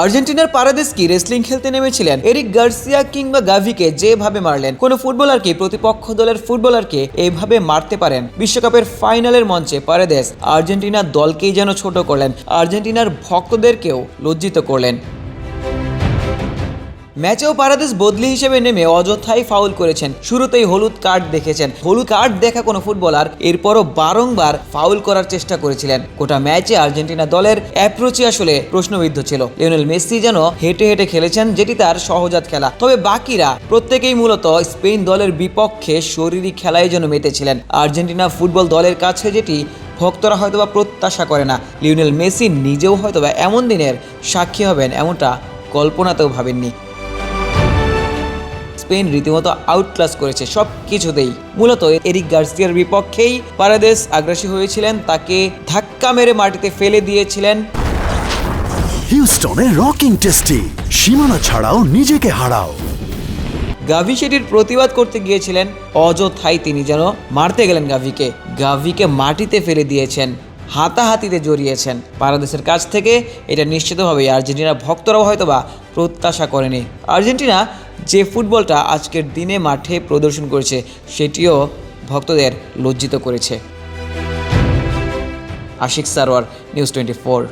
আর্জেন্টিনার পারাদেস কি রেসলিং খেলতে নেমেছিলেন? এরিক গার্সিয়া কিংবা গাভিকে যেভাবে মারলেন, কোন ফুটবলার কি প্রতিপক্ষ দলের ফুটবলারকে এইভাবে মারতে পারেন? বিশ্বকাপের ফাইনালের মঞ্চে পারাদেস আর্জেন্টিনার দলকেই যেন ছোট করলেন, আর্জেন্টিনার ভক্তদেরকেও লজ্জিত করলেন। ম্যাচেও পারাদেস বদলি হিসেবে নেমে অযথাই ফাউল করেছেন। শুরুতেই হলুদ কার্ড দেখেছেন। হলুদ কার্ড দেখা কোনো ফুটবলার এরপরও বারংবার ফাউল করার চেষ্টা করেছিলেন। গোটা ম্যাচে আর্জেন্টিনা দলের অ্যাপ্রোচই আসলে প্রশ্নবিদ্ধ ছিল। লিওনেল মেসি যেন হেঁটে হেঁটে খেলেছেন, যেটি তার সহজাত খেলা। তবে বাকিরা প্রত্যেকেই মূলত স্পেন দলের বিপক্ষে শরীরী খেলায় যেন মেতেছিলেন। আর্জেন্টিনা ফুটবল দলের কাছে যেটি ভক্তরা হয়তোবা প্রত্যাশা করে না। লিওনেল মেসি নিজেও হয়তোবা এমন দিনের সাক্ষী হবেন, এমনটা কল্পনাতেও ভাবেননি। স্পেন রীতিমতো আউটক্লাস করেছে সব কিছুতেই। মূলত এরিক গার্সিয়ার বিপক্ষেই পারাদেস আগ্রাসী হয়েছিলেন, তাকে ধাক্কা মেরে মাটিতে ফেলে দিয়েছিলেন। হিউস্টনে রকিং টেস্টি, সীমানা ছাড়াও নিজেকে হারাও। গাভি সেটির প্রতিবাদ করতে গিয়েছিলেন, অযথাই তিনি যেন মারতে গেলেন গাভিকে মাটিতে ফেলে দিয়েছেন, হাতাহাতিতে জড়িয়েছেন। পারাদেসের কাছ থেকে এটা নিশ্চিতভাবেই আর্জেন্টিনা ভক্তরাও হয়তোবা প্রত্যাশা করেনি। আর্জেন্টিনা যে ফুটবলটা আজকের দিনে মাঠে প্রদর্শন করেছে, সেটিও ভক্তদের লজ্জিত করেছে। আশিক সারোয়ার, নিউজ 24।